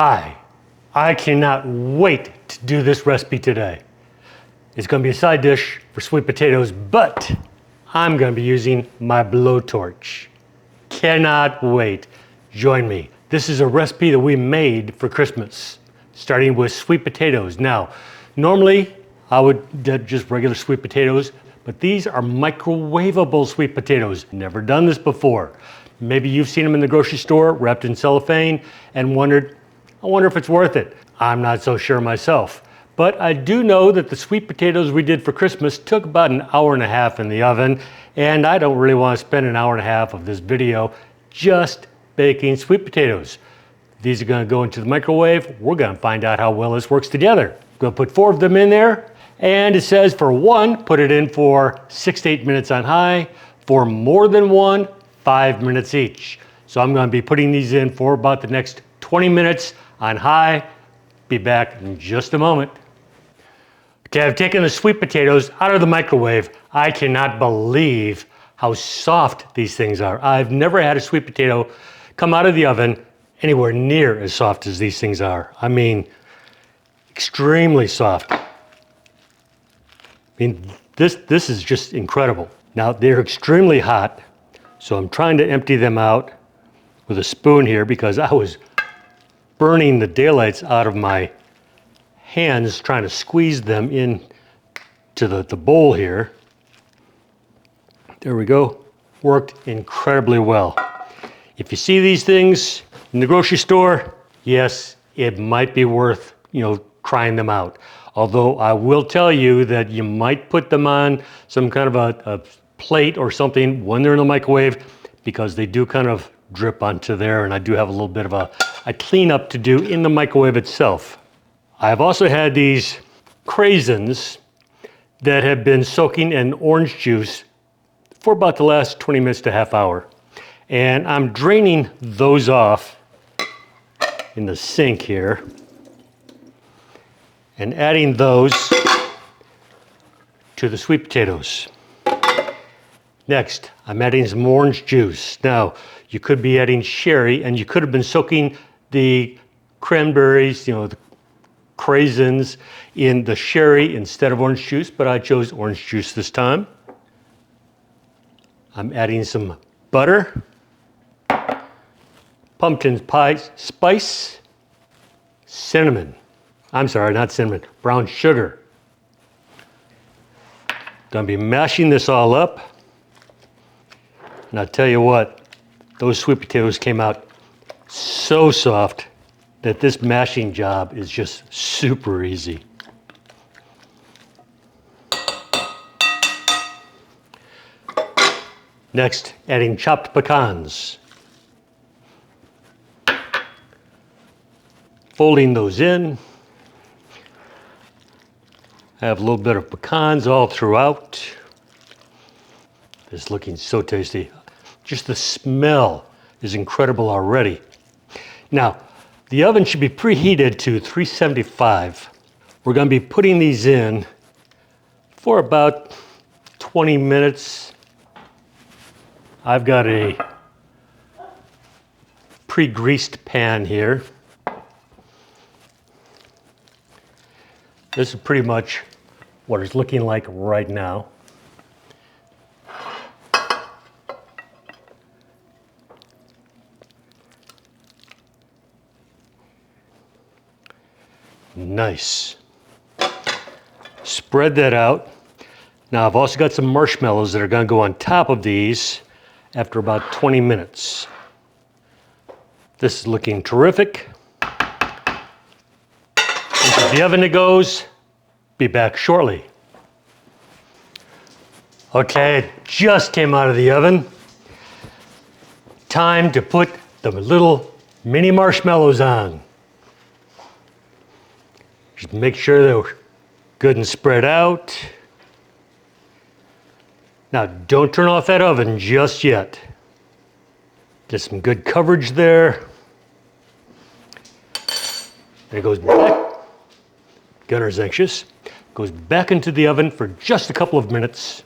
Hi, I cannot wait to do this recipe today. It's going to be a side dish for sweet potatoes, but I'm going to be using my blowtorch. Cannot wait. Join me. This is a recipe that we made for Christmas, starting with sweet potatoes. Now, normally I would do just regular sweet potatoes, but these are microwavable sweet potatoes. Never done this before. Maybe you've seen them in the grocery store wrapped in cellophane and I wonder if it's worth it. I'm not so sure myself. But I do know that the sweet potatoes we did for Christmas took about an hour and a half in the oven, and I don't really want to spend an hour and a half of this video just baking sweet potatoes. These are going to go into the microwave. We're going to find out how well this works together. I'm going to put 4 of them in there, and it says for one, put it in for 6 to 8 minutes on high. For more than one, 5 minutes each. So I'm going to be putting these in for about the next 20 minutes on high. Be back in just a moment. Okay, I've taken the sweet potatoes out of the microwave. I cannot believe how soft these things are. I've never had a sweet potato come out of the oven anywhere near as soft as these things are. I mean, extremely soft. I mean, this is just incredible. Now, they're extremely hot, so I'm trying to empty them out with a spoon here because I was burning the daylights out of my hands trying to squeeze them in to the bowl here. There we go. Worked incredibly well. If you see these things in the grocery store, yes, it might be worth, trying them out. Although I will tell you that you might put them on some kind of a plate or something when they're in the microwave, because they do kind of drip onto there, and I do have a little bit of a cleanup to do in the microwave itself. I've also had these crasins that have been soaking in orange juice for about the last 20 minutes to half hour. And I'm draining those off in the sink here and adding those to the sweet potatoes. Next, I'm adding some orange juice. Now, you could be adding sherry, and you could have been soaking the cranberries, the crasins in the sherry instead of orange juice, but I chose orange juice this time. I'm adding some butter, pumpkin pie spice, cinnamon. I'm sorry, not cinnamon, brown sugar. Gonna be mashing this all up. And I'll tell you what, those sweet potatoes came out so soft that this mashing job is just super easy. Next, adding chopped pecans. Folding those in. I have a little bit of pecans all throughout. It's looking so tasty. Just the smell is incredible already. Now, the oven should be preheated to 375. We're going to be putting these in for about 20 minutes. I've got a pre-greased pan here. This is pretty much what it's looking like right now. Nice. Spread that out. Now I've also got some marshmallows that are going to go on top of these after about 20 minutes. This is looking terrific. Into the oven it goes. Be back shortly. Okay, it just came out of the oven. Time to put the little mini marshmallows on. Just make sure they're good and spread out. Now, don't turn off that oven just yet. Get some good coverage there. Then it goes back. Gunner's anxious. Goes back into the oven for just a couple of minutes.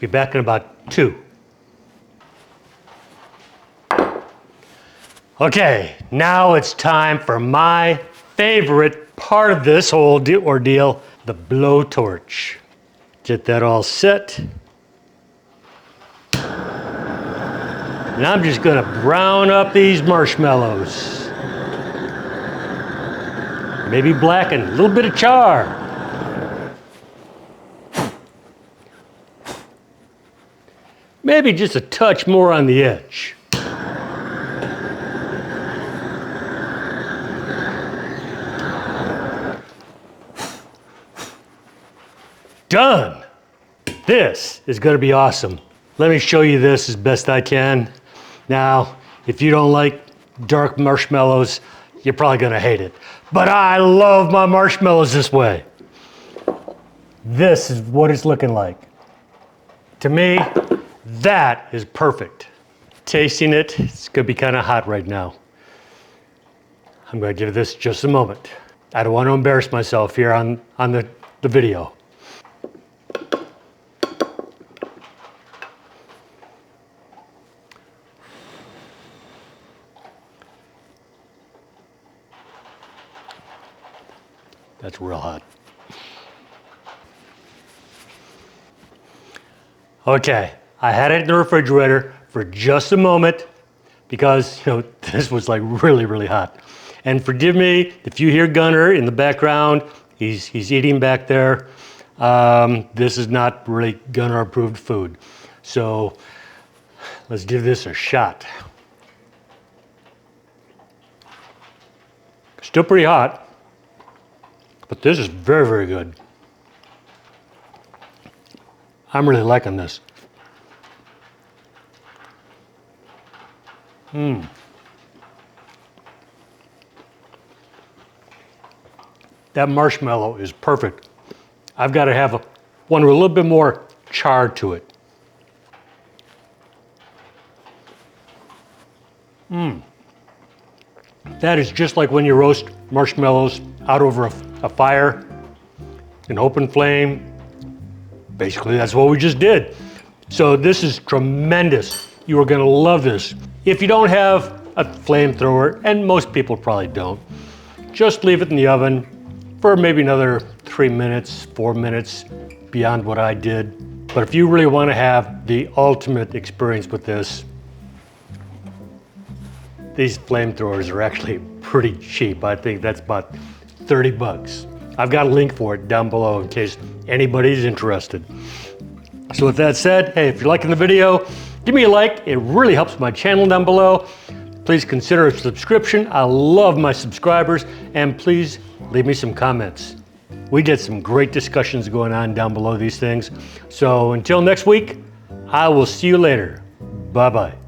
Be back in about 2. Okay, now it's time for my favorite part of this whole ordeal, the blowtorch. Get that all set. And I'm just gonna brown up these marshmallows. Maybe blacken, a little bit of char. Maybe just a touch more on the edge. Done. This is gonna be awesome. Let me show you this as best I can. Now, if you don't like dark marshmallows, you're probably gonna hate it. But I love my marshmallows this way. This is what it's looking like. To me, that is perfect. Tasting it, it's gonna be kind of hot right now. I'm gonna give this just a moment. I don't want to embarrass myself here on the video. That's real hot. Okay, I had it in the refrigerator for just a moment because, this was like really, really hot. And forgive me if you hear Gunner in the background, he's eating back there. This is not really Gunner approved food. So let's give this a shot. Still pretty hot. But this is very, very good. I'm really liking this. That marshmallow is perfect. I've got to have one with a little bit more char to it. That is just like when you roast marshmallows out over a fire, an open flame. Basically, that's what we just did. So this is tremendous. You are gonna love this. If you don't have a flamethrower, and most people probably don't, just leave it in the oven for maybe another 3 minutes, 4 minutes beyond what I did. But if you really wanna have the ultimate experience with this, these flamethrowers are actually pretty cheap. I think that's about 30 bucks. I've got a link for it down below in case anybody's interested. So with that said, hey, if you're liking the video, give me a like. It really helps my channel down below. Please consider a subscription. I love my subscribers, and please leave me some comments. We get some great discussions going on down below these things. So until next week, I will see you later. Bye-bye.